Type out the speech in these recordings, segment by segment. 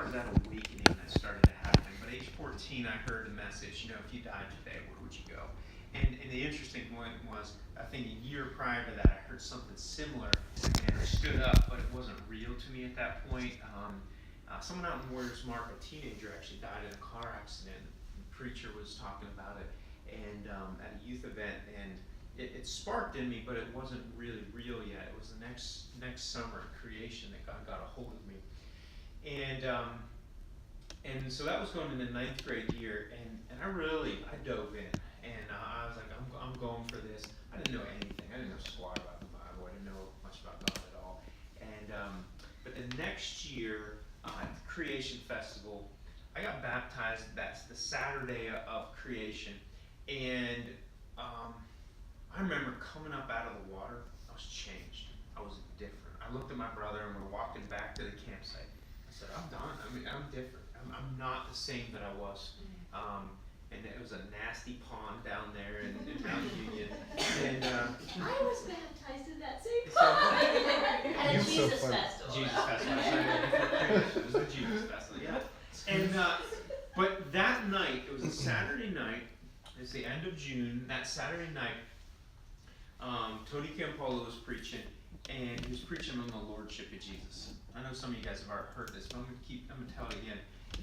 was that awakening that started to happen. But age 14, I heard the message, if you died today, where would you go? And the interesting point was, I think a year prior to that, I heard something similar, and I stood up, but it wasn't real to me at that point. Someone out in Warriors Mark, a teenager, actually died in a car accident. The preacher was talking about it, and at a youth event, and it sparked in me, but it wasn't really real yet. It was the next summer at creation that God got a hold of me, and so that was going into 9th grade year, and I dove in, and I was like, I'm going for this. I didn't know anything. I didn't know squat about the Bible. I didn't know much about God at all. And but the next year at the Creation Festival, I got baptized. That's the Saturday of creation, and I remember coming up out of the water. I was changed. I was different. I looked at my brother, and we're walking back to the campsite. I said, I'm done. I'm different. I'm not the same that I was. And it was a nasty pond down there in Mount Union. And I was baptized in that same pond. At a Jesus festival. Jesus festival. It was the Jesus festival, yeah. And but that night, it was a Saturday night. It's the end of June. That Saturday night, Tony Campolo was preaching, and he was preaching on the Lordship of Jesus. I know some of you guys have already heard this, but I'm gonna tell it again.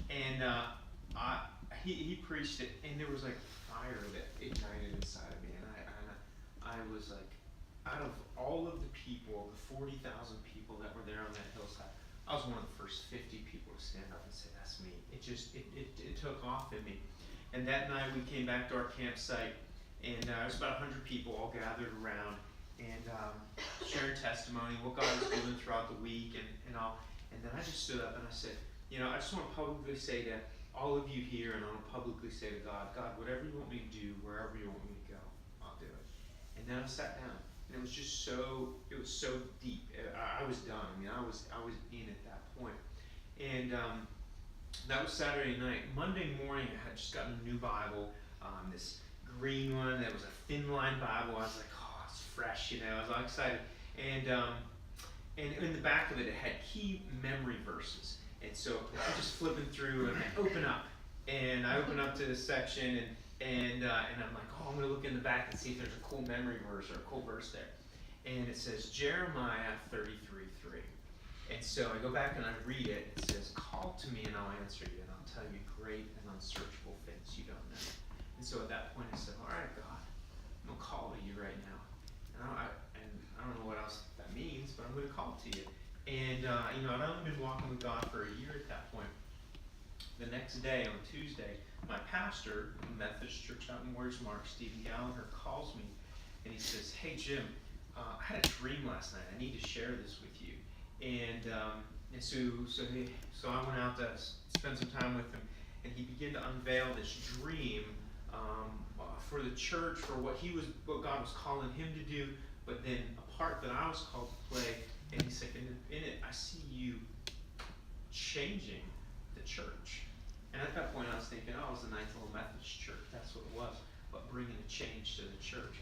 And he preached it, and there was like fire that ignited inside of me, and I was like, out of all of the people, the 40,000 people that were there on that hillside, I was one of the first 50 people to stand up and say, that's me. It took off in me. And that night we came back to our campsite, and there was about 100 people all gathered around, and sharing testimony, what God was doing throughout the week, and all. And then I just stood up and I said, I just want to publicly say to all of you here, and I want to publicly say to God, whatever you want me to do, wherever you want me to go, I'll do it. And then I sat down, and it was so deep. I was done. I was in at that point. And that was Saturday night. Monday morning, I had just gotten a new Bible, this green one that was a thin line Bible. I was like, oh, it's fresh, I was all excited. And in the back of it, it had key memory verses. And so I'm just flipping through, and I open up to this section, and I'm like, oh, I'm going to look in the back and see if there's a cool memory verse or a cool verse there. And it says Jeremiah 33:3. And so I go back and I read it. It says, call to me and I'll answer you, and I'll tell you great and unsearchable things you don't know. And so at that point I said, all right, God, I'm going to call to you right now. And I don't know what else that means, but I'm going to call to you. And, I'd only been walking with God for a year at that point. The next day, on Tuesday, my pastor, Methodist Church out in Warriors Mark, Stephen Gallagher, calls me, and he says, hey, Jim, I had a dream last night. I need to share this with you. And so I went out to spend some time with him, and he began to unveil this dream for the church, for what God was calling him to do, but then a part that I was called to play. And he said, in it, I see you changing the church. And at that point, I was thinking, oh, it was the Ninth Little Methodist Church. That's what it was, but bringing a change to the church.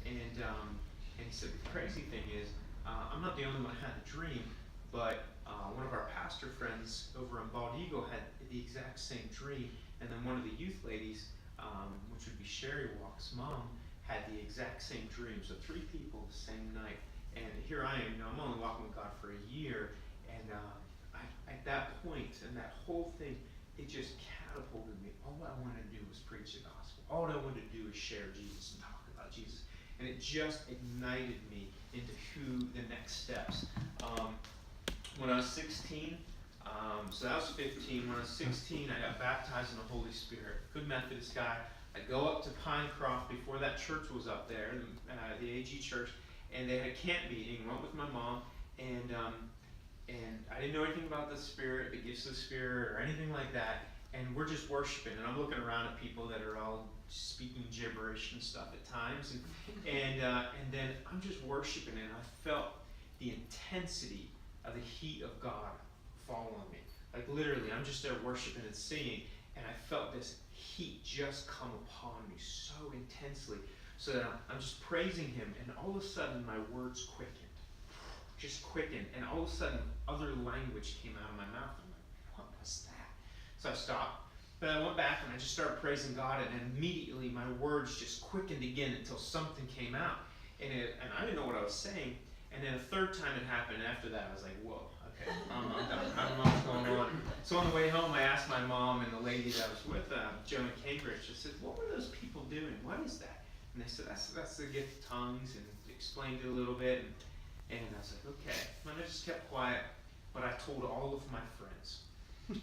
And he said, the crazy thing is, I'm not the only one who had the dream, but one of our pastor friends over in Bald Eagle had the exact same dream. And then one of the youth ladies, which would be Sherry Walk's mom, had the exact same dream. So 3 people the same night. And here I am, I'm only walking with God for a year, and at that point, and that whole thing, it just catapulted me. All I wanted to do was preach the gospel. All I wanted to do was share Jesus and talk about Jesus. And it just ignited me into the next steps. When I was 16, so that was 15. When I was 16, I got baptized in the Holy Spirit. Good Methodist guy. I go up to Pinecroft before that church was up there, the AG church. And they had a camp meeting. Went with my mom, and I didn't know anything about the Spirit, the gifts of the Spirit, or anything like that. And we're just worshiping, and I'm looking around at people that are all speaking gibberish and stuff at times, and then I'm just worshiping, and I felt the intensity of the heat of God fall on me. Like literally, I'm just there worshiping and singing, and I felt this heat just come upon me so intensely. So that I'm just praising him, and all of a sudden my words quickened. And all of a sudden other language came out of my mouth. I'm like, was that? So I stopped. But I went back and I just started praising God, and immediately my words just quickened again until something came out. And I didn't know what I was saying. And then a third time it happened, and after that I was like, whoa, okay, I'm done. I don't know what's going on. So on the way home, I asked my mom and the lady that I was with, Joe in Cambridge, I said, what were those people doing? What is that? And they said, that's the gift of tongues, and explained it a little bit. And I was like, okay. And I just kept quiet, but I told all of my friends.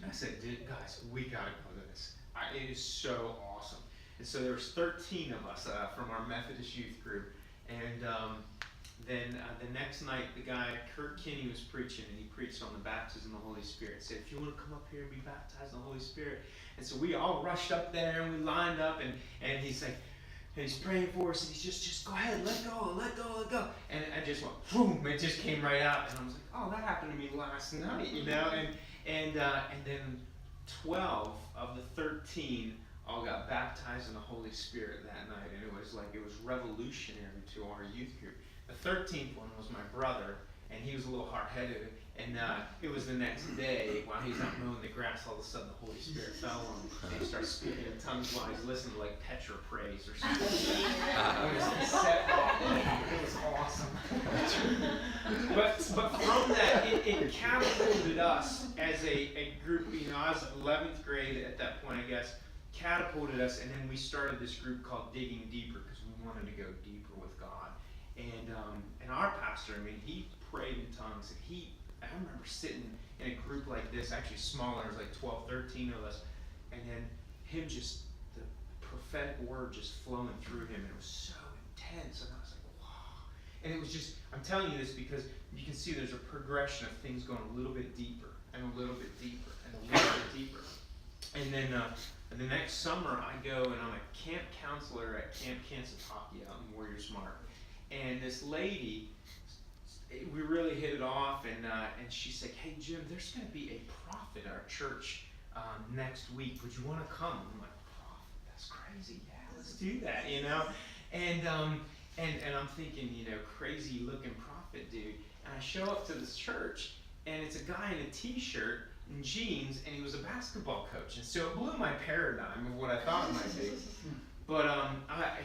I said, guys, we gotta go to this. It is so awesome. And so there was 13 of us from our Methodist youth group. And then the next night, the guy, Kurt Kinney, was preaching, and he preached on the baptism of the Holy Spirit. He said, if you want to come up here and be baptized in the Holy Spirit. And so we all rushed up there, and we lined up, and he's like, and he's praying for us, and he's just go ahead, let go, let go, let go. And I just went, boom, it just came right out. And I was like, oh, that happened to me last night, you know? And then 12 of the 13 all got baptized in the Holy Spirit that night. And it was revolutionary to our youth group. The 13th one was my brother, and he was a little hard-headed. And it was the next day, while he was out mowing the grass, all of a sudden the Holy Spirit fell on him. And he started speaking in tongues while he was listening to like Petra praise or something. It was set off. It was awesome. But from that, it catapulted us as a group. You know, I was 11th grade at that point, I guess. Catapulted us, and then we started this group called Digging Deeper because we wanted to go deeper with God. And our pastor, I mean, he prayed in tongues, and I remember sitting in a group like this, actually smaller, it was like 12, 13 of us, and then him just, the prophetic word just flowing through him, and it was so intense, and I was like, wow. And it was just, I'm telling you this because you can see there's a progression of things going a little bit deeper, and a little bit deeper, and a little bit deeper. And then the next summer I go, and I'm a camp counselor at Camp Kansataki out in Warriors Mark. And this lady, we really hit it off, and she's like, hey Jim, there's going to be a prophet at our church next week. Would you want to come? I'm like, prophet? That's crazy. Yeah, let's do that, you know. And I'm thinking, you know, crazy looking prophet dude. And I show up to this church, and it's a guy in a t-shirt and jeans, and he was a basketball coach. And so it blew my paradigm of what I thought it might be. But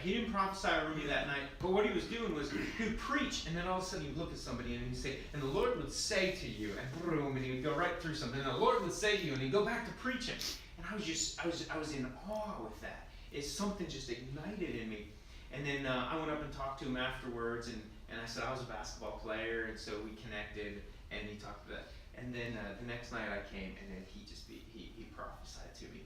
he didn't prophesy over me that night. But what he was doing was he would preach, and then all of a sudden he'd look at somebody and he'd say, and the Lord would say to you, and boom, and he would go right through something. And the Lord would say to you, and he'd go back to preaching. And I was in awe with that. It's something just ignited in me. And then I went up and talked to him afterwards, and I said I was a basketball player, and so we connected, and he talked about that. And then the next night I came, and then he prophesied to me.